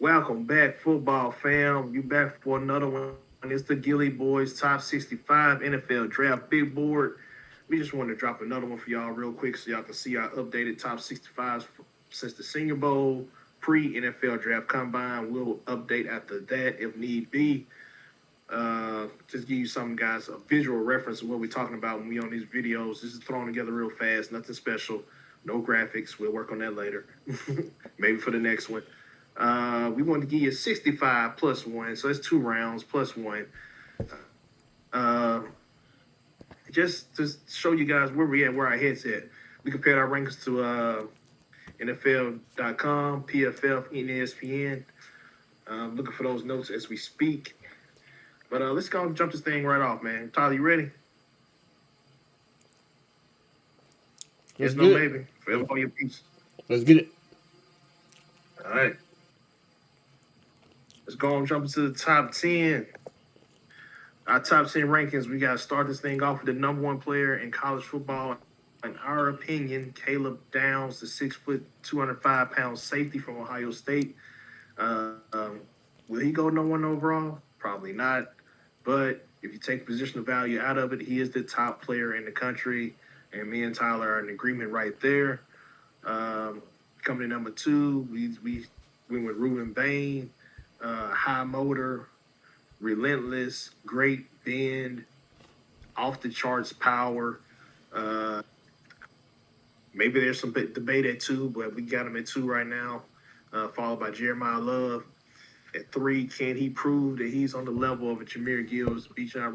Welcome back, football fam. You back for another one. It's the Gilly Boys Top 65 NFL Draft Big Board. We just wanted to drop another one for y'all real quick so y'all can see our updated top 65s since the Senior Bowl, pre-NFL Draft Combine. We'll update after that if need be. Just give you some guys a visual reference of what we're talking about when we on these videos. This is thrown together real fast, nothing special, no graphics. We'll work on that later, maybe for the next one. We want to give you 65 plus one, so that's 2 rounds plus one. Uh, just to show you guys where we at, where our heads at. We compared our rankings to NFL.com, PFF, and ESPN. Looking for those notes as we speak. But let's go and jump this thing right off, man. Tyler, you ready? Yes, no, maybe. Forever on your piece. Let's get it. All right. Let's go and jump into the top 10. Our top 10 rankings, we got to start this thing off with the number one player in college football. In our opinion, Caleb Downs, the 6', 205-pound safety from Ohio State. Will he go no one overall? Probably not. But if you take position of value out of it, he is the top player in the country. And me and Tyler are in agreement right there. Coming in number two, we went with Ruben Bain, high motor, relentless, great bend, off the charts power. Maybe there's some debate at 2, but we got him at 2 right now, followed by Jeremiah Love. At 3, can he prove that he's on the level of a Jameer Gibbs, Bijan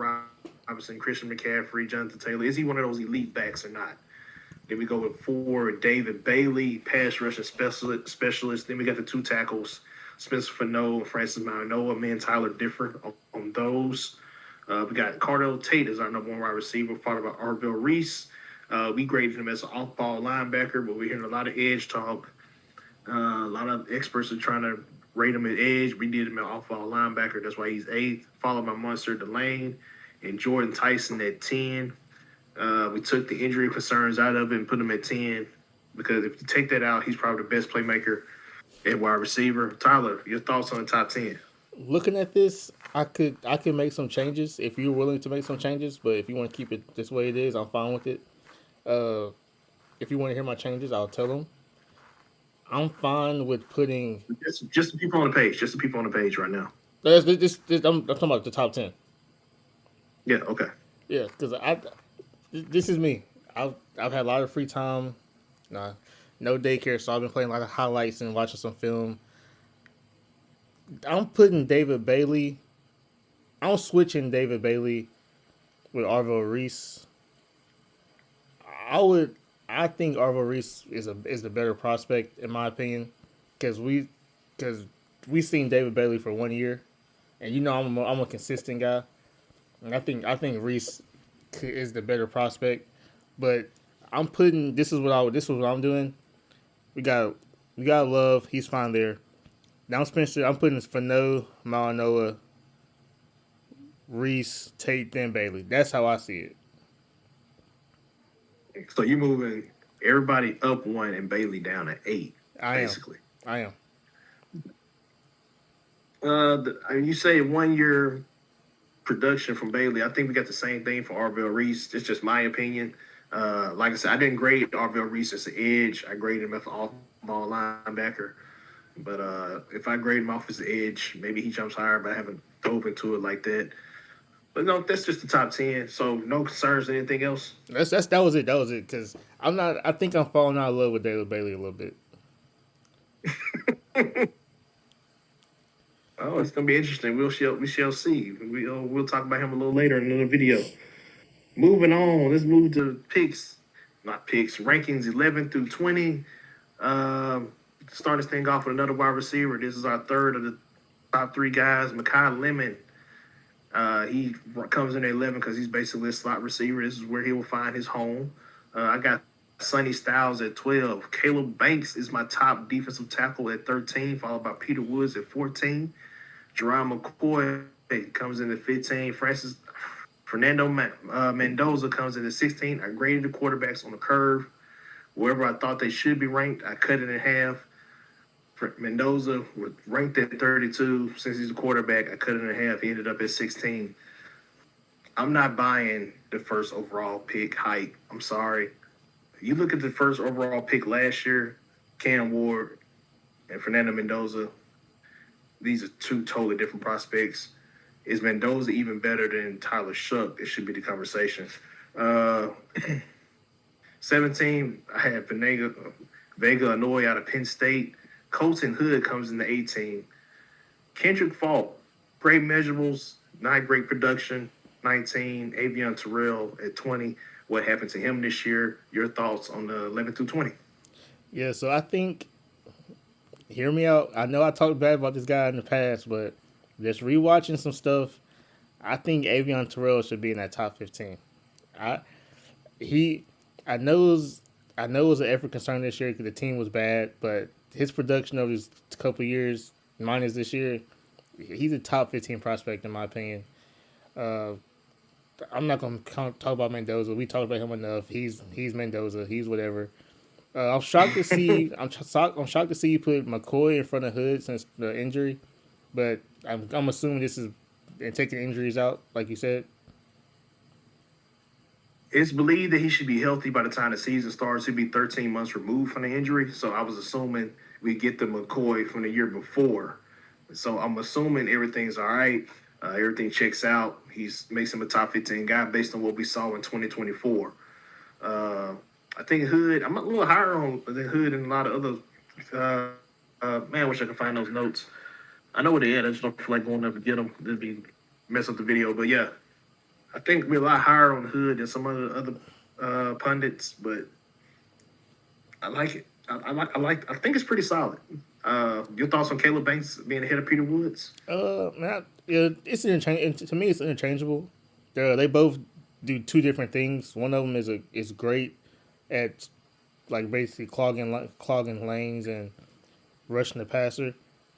Robinson, Christian McCaffrey, Jonathan Taylor? Is he one of those elite backs or not? Then we go with 4, David Bailey, pass rushing specialist. Then we got the 2 tackles, Spencer Fano and Francis Manoa. Me and Tyler different on those. We got Cardell Tate as our number one wide receiver, followed by Arvell Reese. We graded him as an off-ball linebacker, but we're hearing a lot of edge talk. A lot of experts are trying to rate him at edge. We did him at off-ball linebacker. That's why he's 8th, followed by Monsieur Delane and Jordan Tyson at 10. We took the injury concerns out of it and put him at 10 because if you take that out, he's probably the best playmaker at wide receiver. Tyler, your thoughts on the top 10? Looking at this, I could make some changes if you're willing to make some changes. But if you want to keep it this way it is, I'm fine with it. If you want to hear my changes, I'll tell them. I'm fine with putting just the people on the page. Just the people on the page right now. I'm talking about the top 10. Yeah. Okay. Yeah, because this is me. I've had a lot of free time. Nah, no daycare, so I've been playing a lot of highlights and watching some film. I'm putting David Bailey. I'm switching David Bailey with Arvell Reese. I think Arvell Reese is the better prospect in my opinion, because we seen David Bailey for 1 year, and I'm a consistent guy, and I think Reese is the better prospect, but I'm putting this is what I'm doing. We got Love, he's fine there. Now Spencer, I'm putting Fano, Malanoa, Reese, Tate, then Bailey. That's how I see it. So you're moving everybody up 1 and Bailey down at 8, basically. I am. You say 1 year production from Bailey. I think we got the same thing for Arvell Reese. It's just my opinion. Like I said, I didn't grade Arvell Reese as an edge. I graded him as an off-ball linebacker. But if I grade him off as an edge, maybe he jumps higher, but I haven't dove into it like that. But no, that's just the top 10. So no concerns or anything else? That was it. That was it. Because I think I'm falling out of love with David Bailey a little bit. Oh, it's gonna be interesting. We shall see. We'll talk about him a little later in another video. Moving on, let's move to rankings 11 through 20. Start this thing off with another wide receiver. This is our third of the top 3 guys. Mekhi Lemon. He comes in at 11 because he's basically a slot receiver. This is where he will find his home. I got Sonny Styles at 12. Caleb Banks is my top defensive tackle at 13, followed by Peter Woods at 14. Jerron McCoy comes in at 15. Fernando Mendoza comes in at 16. I graded the quarterbacks on the curve. Wherever I thought they should be ranked, I cut it in half. Mendoza was ranked at 32. Since he's a quarterback, I cut it in half. He ended up at 16. I'm not buying the first overall pick hype. I'm sorry. You look at the first overall pick last year, Cam Ward and Fernando Mendoza. These are two totally different prospects. Is Mendoza even better than Tyler Shuck? It should be the conversation. Uh, 17, I had Vega Anoy out of Penn State. Colton Hood comes in the 18. Kendrick Falk, great measurables, not great production. 19. Avion Terrell at 20. What happened to him this year? Your thoughts on the 11 through 20? Yeah, so I think, hear me out. I know I talked bad about this guy in the past, but just rewatching some stuff, I think Avion Terrell should be in that top 15. I he, I know it was, I know it was an effort concern this year because the team was bad, but his production over these couple years, minus this year, he's a top 15 prospect in my opinion. Uh, I'm not gonna talk about Mendoza. We talked about him enough. He's Mendoza. He's whatever. I'm shocked to see. I'm shocked to see you put McCoy in front of Hood since the injury, but I'm assuming this is and taking injuries out, like you said. It's believed that he should be healthy by the time the season starts. He'll be 13 months removed from the injury. So I was assuming we get the McCoy from the year before. So I'm assuming everything's all right. Everything checks out. He's makes him a top 15 guy based on what we saw in 2024. Uh, I think Hood. I'm a little higher on than Hood and a lot of other. Man, I wish I could find those notes. I know where they at. I just don't feel like going up to get them. It'd be mess up the video. But yeah, I think we're a lot higher on Hood than some other pundits. But I like it. I think it's pretty solid. Your thoughts on Caleb Banks being ahead of Peter Woods? Man, yeah, it's to me. It's interchangeable. They both do two different things. One of them is great at like basically clogging lanes and rushing the passer.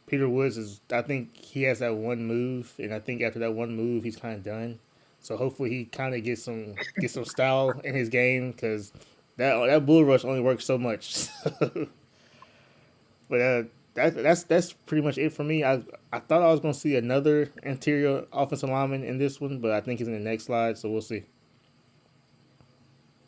Peter Woods is. I think he has that one move, and I think after that one move, he's kind of done. So hopefully he kind of get some style in his game because that bull rush only works so much. But that's pretty much it for me. I thought I was gonna see another interior offensive lineman in this one, but I think he's in the next slide, so we'll see.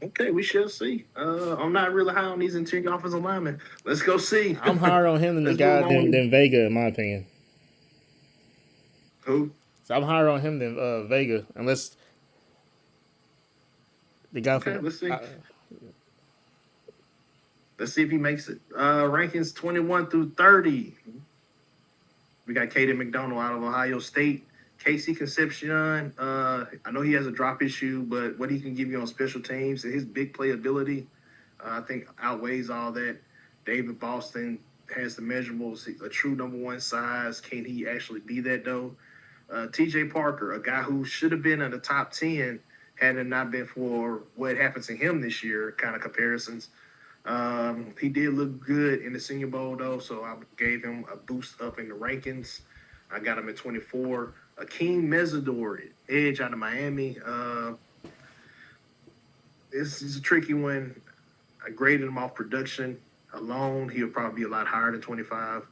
Okay, we shall see. I'm not really high on these interior offensive linemen. Let's go see. I'm higher on him than the Let's guy move on. than Vega, in my opinion. Who? So I'm higher on him than Vega, unless the guy Okay, from. let's see. Let's see if he makes it. Rankings 21 through 30. We got Caden McDonald out of Ohio State. Casey Concepcion. I know he has a drop issue, but what he can give you on special teams and his big playability, I think outweighs all that. David Boston has the measurables, a true number one size. Can he actually be that though? TJ Parker, a guy who should have been in the top 10 had it not been for what happened to him this year, kind of comparisons. He did look good in the Senior Bowl, though, so I gave him a boost up in the rankings. I got him at 24. Akeem Mesidor, edge out of Miami. This is a tricky one. I graded him off production alone. He'll probably be a lot higher than 25,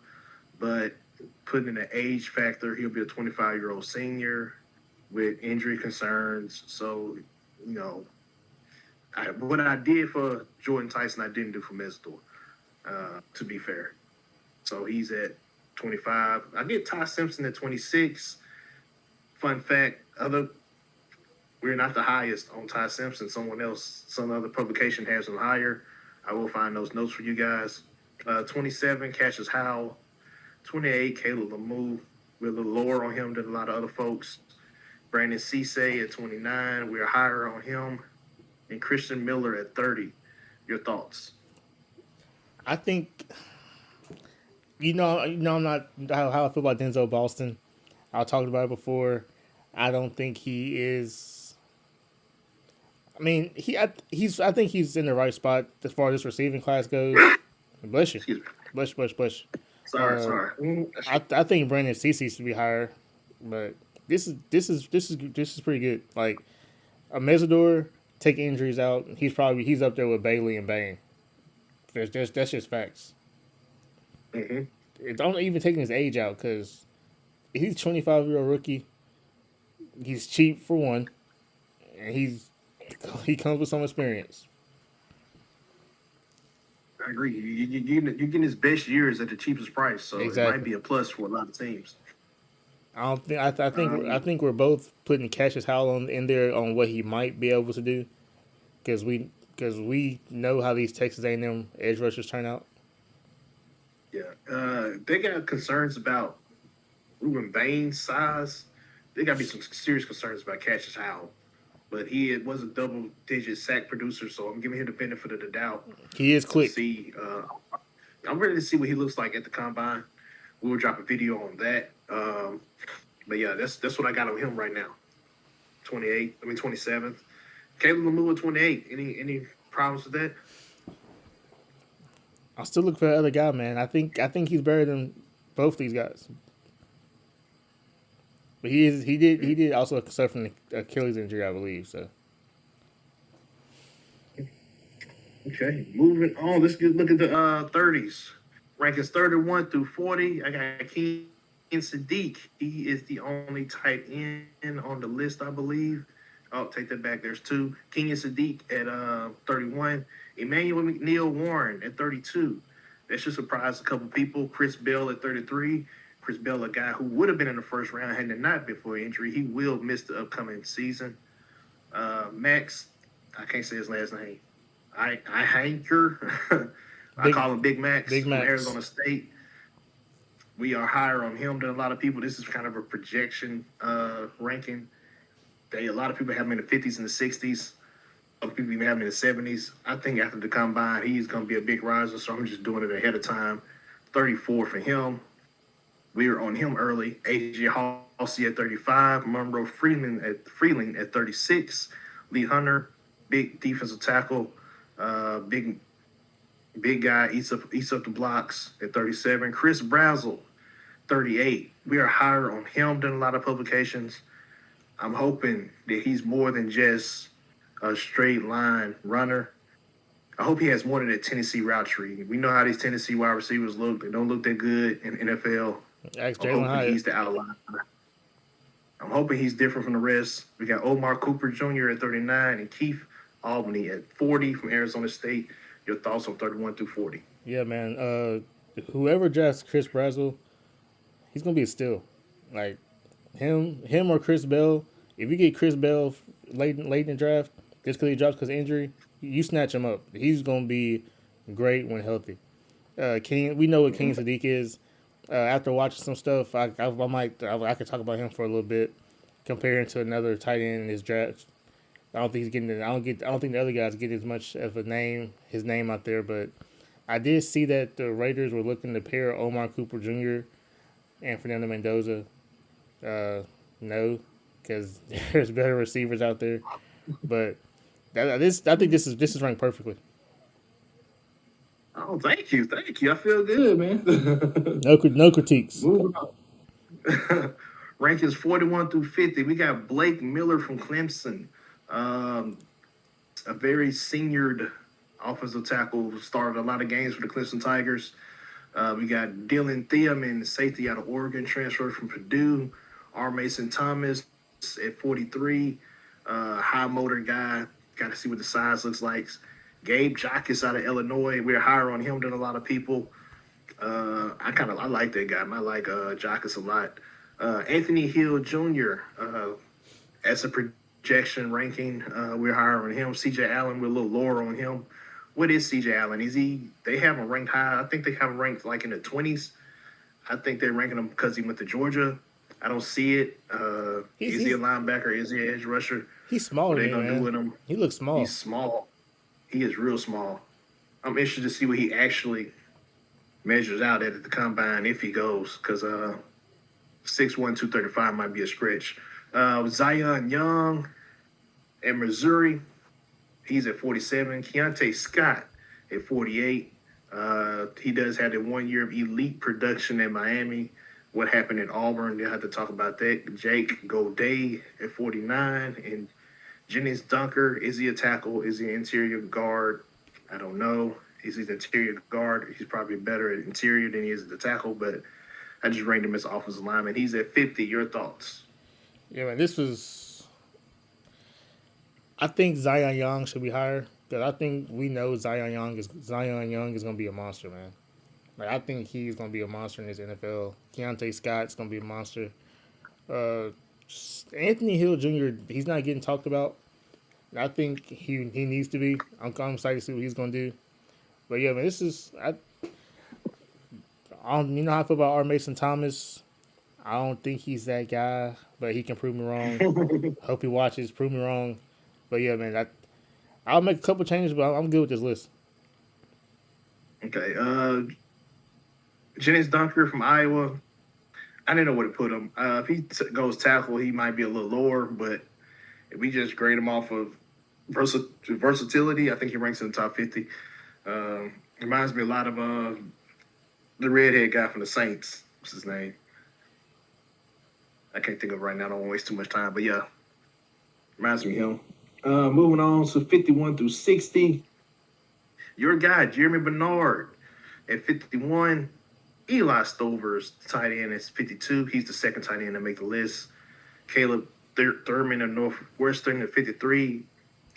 but putting in the age factor, he'll be a 25-year-old senior with injury concerns. So, you know, what I did for Jordan Tyson, I didn't do for Mesidor, to be fair. So he's at 25. I get Ty Simpson at 26. Fun fact, we're not the highest on Ty Simpson. Some other publication has him higher. I will find those notes for you guys. 27, Cassius Howell. 28, Caleb Lamu. We're a little lower on him than a lot of other folks. Brandon Cisse at 29. We're higher on him. And Christian Miller at 30. Your thoughts? I think I'm not how I feel about Denzel Boston. I talked about it before. I don't think he is. I mean, I think he's in the right spot as far as this receiving class goes. Bless you, Excuse me. bless. Sorry. I think Brandon Cece should be higher, but this is pretty good. Like a Mesidor, take injuries out, he's up there with Bailey and Bain. That's just facts. Mm-hmm. Don't even taking his age out because he's a 25-year-old rookie. He's cheap for one, and he comes with some experience. I agree. You're getting his best years at the cheapest price, so it might Exactly. be a plus for a lot of teams. I don't think I Um, think we're both putting Cassius Howell in there on what he might be able to do because we know how these Texas A&M edge rushers turn out. yeah, they got concerns about Ruben Bain's size. There got to be some serious concerns about Cassius Howell, but he was a double-digit sack producer, so I'm giving him the benefit of the doubt He is to quick. see. I'm ready to see what he looks like at the combine. We will drop a video on that. But yeah, that's what I got on him right now. 28. I mean 27th. Caleb Lamua 28. Any problems with that? I'll still look for the other guy, man. I think he's better than both these guys. But he did also suffer from the Achilles injury, I believe. So Okay, moving on. Let's look at the 30s. Rankings 31 through 40. I got King Sadiq. He is the only tight end on the list, I believe. Oh, take that back. There's two. Kenyon Sadiq at 31. Emmanuel McNeil Warren at 32. That should surprise a couple people. Chris Bell at 33. Chris Bell, a guy who would have been in the first round had it not been for injury. He will miss the upcoming season. Max, I can't say his last name. I Hanker. I big call him Big Max Big from Max. Arizona State. We are higher on him than a lot of people. This is kind of a projection ranking. A lot of people have him in the 50s and the 60s. Other people even have him in the 70s. I think after the combine, he's going to be a big riser, so I'm just doing it ahead of time. 34 for him. We were on him early. AJ Halsey at 35. Monroe Freeling at 36. Lee Hunter, big defensive tackle. Big guy, eats up the blocks at 37. Chris Brazzle, 38. We are higher on him than a lot of publications. I'm hoping that he's more than just a straight line runner. I hope he has more than that Tennessee route tree. We know how these Tennessee wide receivers look. They don't look that good in NFL. Ask I'm Jalen hoping Hyatt. he's the outlier. I'm hoping he's different from the rest. We got Omar Cooper Jr. at 39 and Keith Albany at 40 from Arizona State. Your thoughts on 31 through 40? Yeah, man. Whoever drafts Chris Brazzell, he's gonna be a steal. Like him or Chris Bell. If you get Chris Bell late in the draft, just because he drops because of injury, you snatch him up. He's gonna be great when healthy. King, we know what King Sadiq is. After watching some stuff, I could talk about him for a little bit, comparing to another tight end in his draft. I don't think he's getting. I don't think the other guys get as much of his name out there. But I did see that the Raiders were looking to pair Omar Cooper Jr. and Fernando Mendoza. No, because there's better receivers out there. But I think this is ranked perfectly. Oh, thank you. I feel good, man. No critiques. Moving on. Rankings 41 through 50. We got Blake Miller from Clemson, um, a very seniored offensive tackle who started a lot of games for the Clemson Tigers. We got Dylan Thiemann, safety out of Oregon, transferred from Purdue. R. Mason Thomas at 43, high motor guy. Got to see what the size looks like. Gabe Jacques out of Illinois. We're higher on him than a lot of people. I like that guy. I like Jacques a lot. Anthony Hill Jr. As a projection ranking, we're higher on him. CJ Allen, we're a little lower on him. What is CJ Allen? Is he? They have him ranked high. I think they have him ranked like in the 20s. I think they're ranking him because he went to Georgia. I don't see it. Is he a linebacker? Is he an edge rusher? He's What smaller are they than me, gonna do man. with him? He looks small. He's small. He is real small. I'm interested to see what he actually measures out at the combine if he goes, because 6'1", 235 might be a stretch. Zion Young at Missouri, he's at 47. Keontae Scott at 48. He does have that 1 year of elite production in Miami. What happened at Auburn, they'll have to talk about that. Jake Goday at 49. And Jennings Dunker, is he a tackle? Is he an interior guard? I don't know. He's an interior guard. He's probably better at interior than he is at the tackle, but I just ranked him as offensive lineman. He's at 50. Your thoughts? Yeah, man, this was. I think Zion Young should be higher because I think we know Zion Young is gonna be a monster, man. Like I think he's gonna be a monster in this NFL. Keontae Scott's gonna be a monster. Uh, Anthony Hill Jr. He's not getting talked about. I think he needs to be. I'm excited to see what he's gonna do. But yeah, man, this is you know how I feel about R. Mason Thomas. I don't think he's that guy, but he can prove me wrong. Hope he watches, prove me wrong. But yeah, man, I'll make a couple changes, but I'm good with this list. Okay. Jennings Dunker from Iowa. I didn't know where to put him. If he goes tackle, he might be a little lower, but if we just grade him off of versatility, I think he ranks in the top 50. Reminds me a lot of the redhead guy from the Saints. What's his name? I can't think of it right now. I don't want to waste too much time, but yeah, reminds me of him. Moving on to 51 through 60. Your guy, Jeremy Bernard, at 51. Eli Stover's tight end is 52. He's the second tight end to make the list. Caleb Thurman of Northwestern at 53.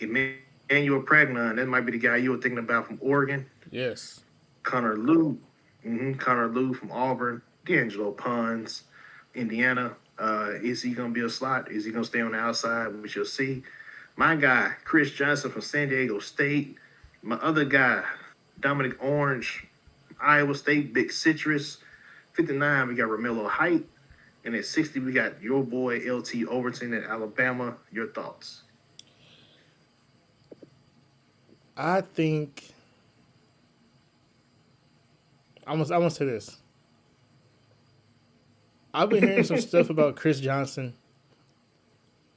Emmanuel Pragnon, that might be the guy you were thinking about from Oregon. Yes. Connor Lew from Auburn. D'Angelo Pons, Indiana. Is he going to be a slot? Is he going to stay on the outside? We shall see. My guy, Chris Johnson from San Diego State. My other guy, Dominic Orange, Iowa State, Big Citrus. 59, we got Romello Height. And at 60, we got your boy, LT Overton at Alabama. Your thoughts? I think I'm gonna say this. I've been hearing some stuff about Chris Johnson.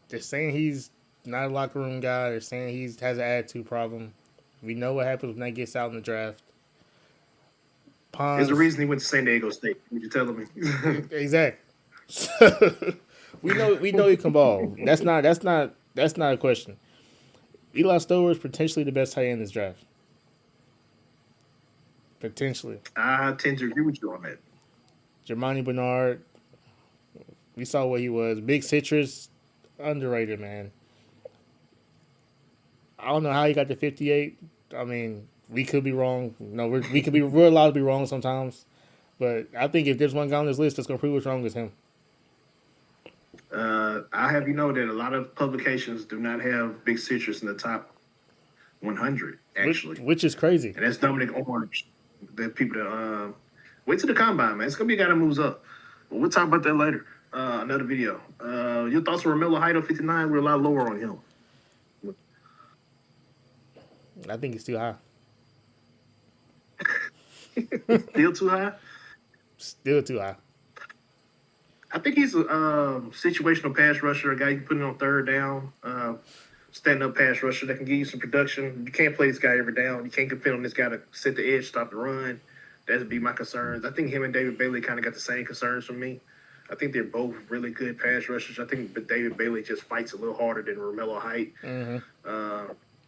They're saying he's not a locker room guy. They're saying he has an attitude problem. We know what happens when that gets out in the draft. There's a reason he went to San Diego State. What you telling me? Exactly. we know he can ball. That's not a question. Eli Stover is potentially the best tight end in this draft. Potentially. I tend to agree with you on that. Jermani Bernard, we saw what he was. Big Citrus, underrated, man. I don't know how he got to 58. I mean, we could be wrong. No, we're allowed to be wrong sometimes. But I think if there's one guy on this list that's gonna prove us wrong, it's him. I have you know that a lot of publications do not have Big Citrus in the top 100, actually. Which is crazy. And that's Dominic Orange. The people that wait till the combine, man. It's gonna be a guy that moves up. But we'll talk about that later. Another video. Your thoughts on Romello Height 59? We're a lot lower on him. I think it's too high. Still too high? Still too high. I think he's a situational pass rusher, a guy you can put in on third down, stand-up pass rusher that can give you some production. You can't play this guy every down. You can't depend on this guy to set the edge, stop the run. That would be my concerns. I think him and David Bailey kind of got the same concerns from me. I think they're both really good pass rushers. I think David Bailey just fights a little harder than Romello Height. Mm-hmm.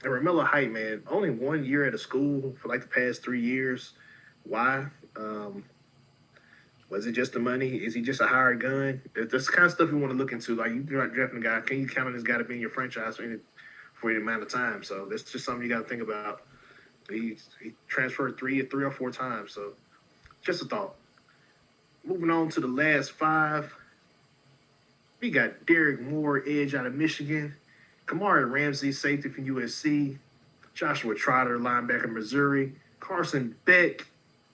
And Romello Height, man, only 1 year at a school for like the past 3 years. Why? Was it just the money? Is he just a hired gun? That's the kind of stuff you want to look into. Like, you're not drafting a guy. Can you count on this guy to be in your franchise for any amount of time? So that's just something you got to think about. He transferred three or four times. So just a thought. Moving on to the last five. We got Derek Moore, edge out of Michigan. Kamari Ramsey, safety from USC. Joshua Trotter, linebacker, Missouri. Carson Beck,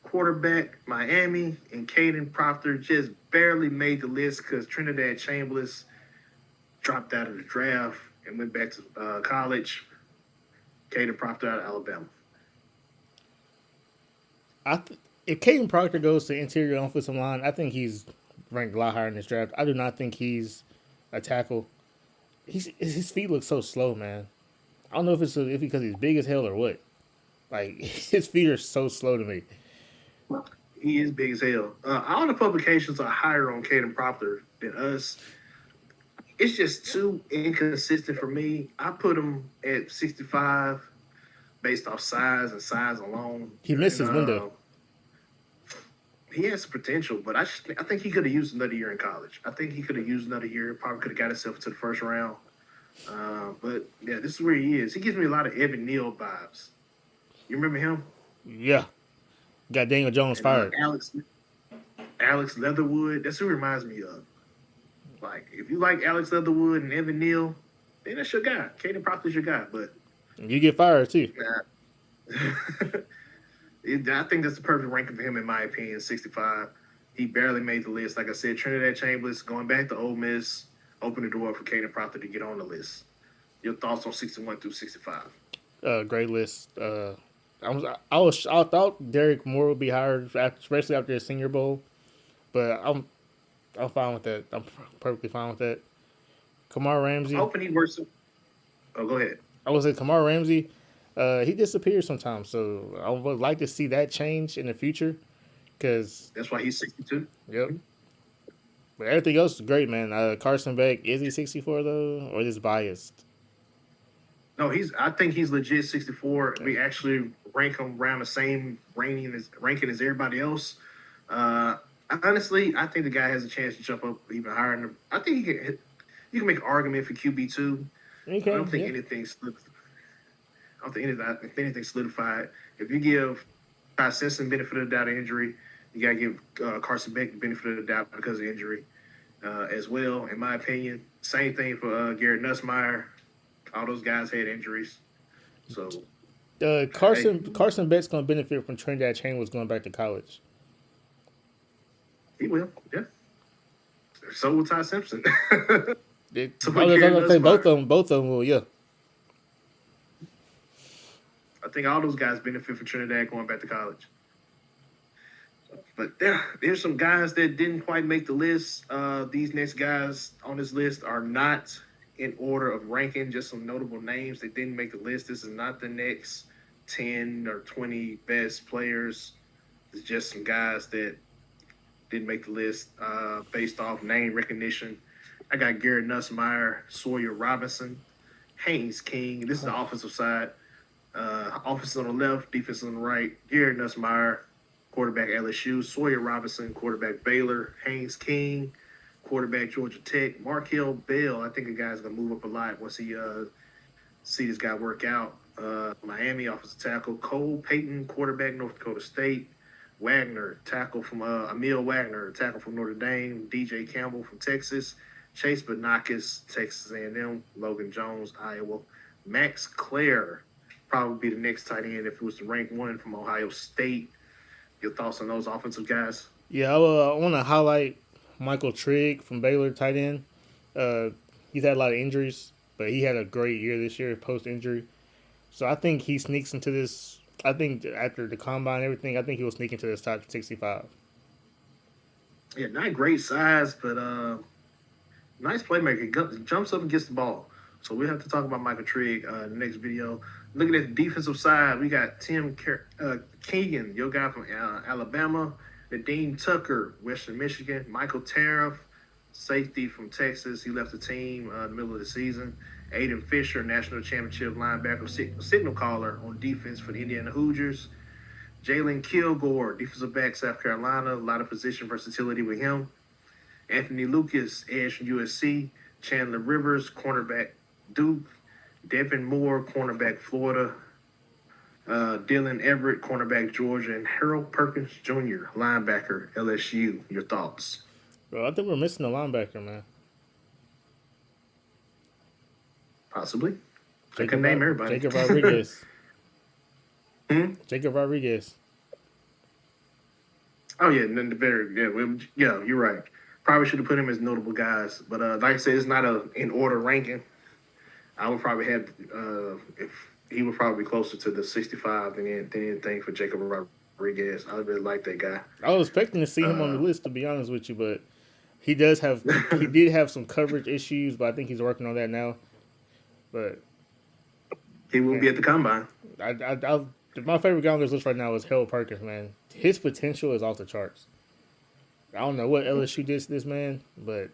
quarterback, Miami. And Caden Proctor just barely made the list because Trinidad Chambliss dropped out of the draft and went back to college. Caden Proctor out of Alabama. If Caden Proctor goes to interior offensive line, I think he's ranked a lot higher in this draft. I do not think he's a tackle. His feet look so slow, man. I don't know if it's because he's big as hell or what. Like, his feet are so slow to me. He is big as hell. All the publications are higher on Caden Proctor than us. It's just too inconsistent for me. I put him at 65, based off size and size alone. He missed And, his window. He has some potential, but I think he could have used another year in college. I think he could have used another year. Probably could have got himself to the first round. But yeah, this is where he is. He gives me a lot of Evan Neal vibes. You remember him? Yeah, got Daniel Jones And, fired. Alex Leatherwood. That's who he reminds me of. Like, if you like Alex Leatherwood and Evan Neal, then that's your guy. Caden Proctor's your guy. But You get fired too. I think that's the perfect ranking for him, in my opinion. 65. He barely made the list. Like I said, Trinidad Chambers going back to Ole Miss, opened the door for Caden Proctor to get on the list. Your thoughts on 61 through 65? Great list. I thought Derek Moore would be hired, especially after the Senior Bowl, but I'm fine with that. I'm perfectly fine with that. Kamar Ramsey. Hoping he works. Oh, go ahead. I would say Kamar Ramsey. He disappears sometimes, so I would like to see that change in the future. Cause That's why he's 62. yep. But everything else is great, man. Carson Beck, is he 64 though, or is biased? No, I think he's legit 64. We actually rank him around the same ranking as everybody else. Honestly, I think the guy has a chance to jump up even higher. I think you can make an argument for QB2. Okay, I don't think anything solidified. If you give Ty Simpson benefit of the doubt of injury, you gotta give Carson Beck the benefit of the doubt because of injury as well. In my opinion, same thing for Garrett Nussmeier. All those guys had injuries, so Carson Beck's gonna benefit from Trinidad Chambers going back to college. He will, yeah. So will Ty Simpson. I was gonna say both of them will, yeah. I think all those guys benefit from Trinidad going back to college. But there's some guys that didn't quite make the list. These next guys on this list are not in order of ranking, just some notable names that didn't make the list. This is not the next 10 or 20 best players. It's just some guys that didn't make the list based off name recognition. I got Garrett Nussmeier, Sawyer Robinson, Haynes King. This is the offensive side. Offense on the left, defense on the right. Garrett Nussmeier, quarterback LSU. Sawyer Robinson, quarterback Baylor. Haynes King, quarterback Georgia Tech. Markel Bell, I think the guy's going to move up a lot once he see this guy work out. Miami, offensive tackle. Cole Payton, quarterback, North Dakota State. Wagner, tackle from Emil Wagner, tackle from Notre Dame. DJ Campbell from Texas. Chase Banakis, Texas A&M. Logan Jones, Iowa. Max Clare, probably be the next tight end if it was to rank one from Ohio State. Your thoughts on those offensive guys? Yeah, I want to highlight Michael Trigg from Baylor, tight end. He's had a lot of injuries, but he had a great year this year post-injury. So I think he sneaks into this. I think after the combine and everything, I think he will sneak into this top 65. Yeah, not great size, but nice playmaker. Jumps up and gets the ball. So we have to talk about Michael Trigg in the next video. Looking at the defensive side, we got Tim Keegan, your guy from Alabama. Nadeem Tucker, Western Michigan. Michael Tariff, safety from Texas. He left the team in the middle of the season. Aiden Fisher, national championship linebacker, signal caller on defense for the Indiana Hoosiers. Jalen Kilgore, defensive back, South Carolina. A lot of position versatility with him. Anthony Lucas, edge from USC. Chandler Rivers, cornerback, Duke. Devin Moore, cornerback, Florida. Dylan Everett, cornerback, Georgia. And Harold Perkins Jr., linebacker, LSU. Your thoughts? Bro, I think we're missing a linebacker, man. Possibly. I can name everybody. Jacob Rodriguez. Jacob Rodriguez. Oh, yeah. Yeah, you're right. Probably should have put him as notable guys. But like I said, it's not in order ranking. I would probably have, if he would probably be closer to the 65 than anything for Jacob Rodriguez. I really like that guy. I was expecting to see him on the list, to be honest with you, but he did have some coverage issues, but I think he's working on that now. But he will be at the combine. My favorite guy on this list right now is Harold Perkins, man. His potential is off the charts. I don't know what LSU did to this man, but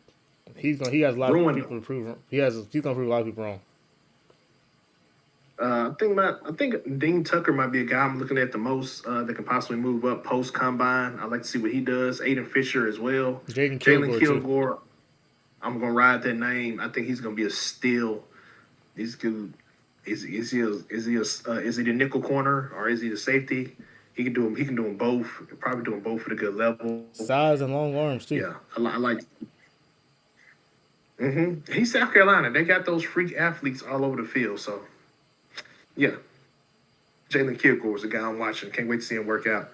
he has a lot of people to prove. He's gonna prove a lot of people wrong. I think Dean Tucker might be a guy I'm looking at the most that can possibly move up post combine. I'd like to see what he does. Aiden Fisher as well. Jaden Jalen Kilgore too. Kilgore, I'm gonna ride that name. I think he's gonna be a steal. He's good. Is he the nickel corner or is he the safety? He can do them. He can do them both. Probably do them both at a good level. Size and long arms too. Yeah, I like. He's South Carolina. They got those freak athletes all over the field. So, yeah, Jalen Kilgore is the guy I'm watching. Can't wait to see him work out.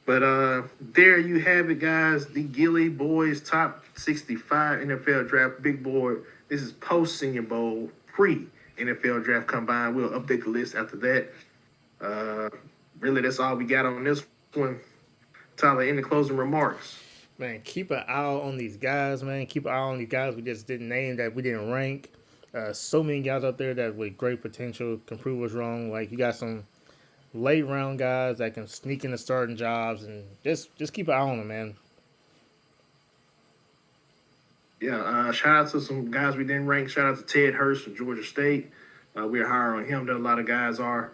But there you have it, guys. The Gilly Boys top 65 NFL draft. Big board. This is post Senior Bowl, pre NFL draft combine. We'll update the list after that. Really, that's all we got on this one. Tyler, any closing remarks? Man, keep an eye on these guys, man. Keep an eye on these guys we just didn't name, that we didn't rank. So many guys out there that with great potential can prove us wrong. Like, you got some late round guys that can sneak into starting jobs, and just keep an eye on them, man. Yeah, shout out to some guys we didn't rank. Shout out to Ted Hurst from Georgia State. We're higher on him than a lot of guys are.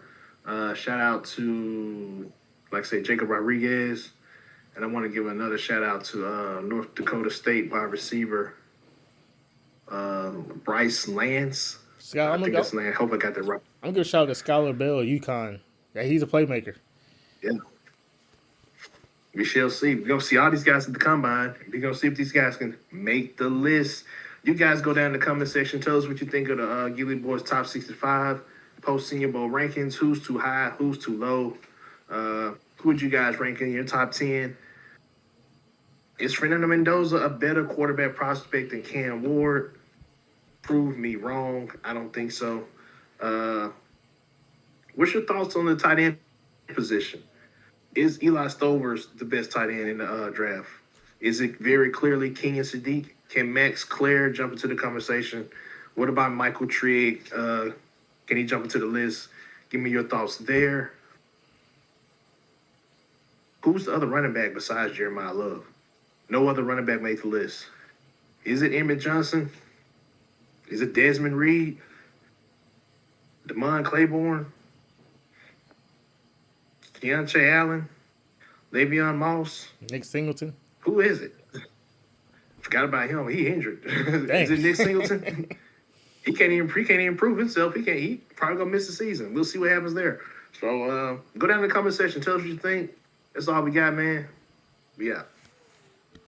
Shout out to, like I say, Jacob Rodriguez. And I want to give another shout out to North Dakota State wide receiver Bryce Lance. Scott, I think that's the name. I hope I got that right. I'm gonna shout out to Skylar Bell of UConn. Yeah, he's a playmaker. Yeah. We shall see. We're going to see all these guys at the combine. We're going to see if these guys can make the list. You guys go down in the comment section. Tell us what you think of the Gilly Boys top 65 post Senior Bowl rankings. Who's too high? Who's too low? Who would you guys rank in your top 10? Is Fernando Mendoza a better quarterback prospect than Cam Ward? Prove me wrong. I don't think so. What's your thoughts on the tight end position? Is Eli Stovers the best tight end in the draft? Is it very clearly Kenyon Sadiq? Can Max Clare jump into the conversation? What about Michael Trigg? Can he jump into the list? Give me your thoughts there. Who's the other running back besides Jeremiah Love? No other running back made the list. Is it Emmett Johnson? Is it Desmond Reed? Damon Claiborne? Keontae Allen? Le'Veon Moss? Nick Singleton. Who is it? Forgot about him. He injured. Is it Nick Singleton? He can't even prove himself. He probably gonna miss the season. We'll see what happens there. So go down in the comment section. Tell us what you think. That's all we got, man. We out.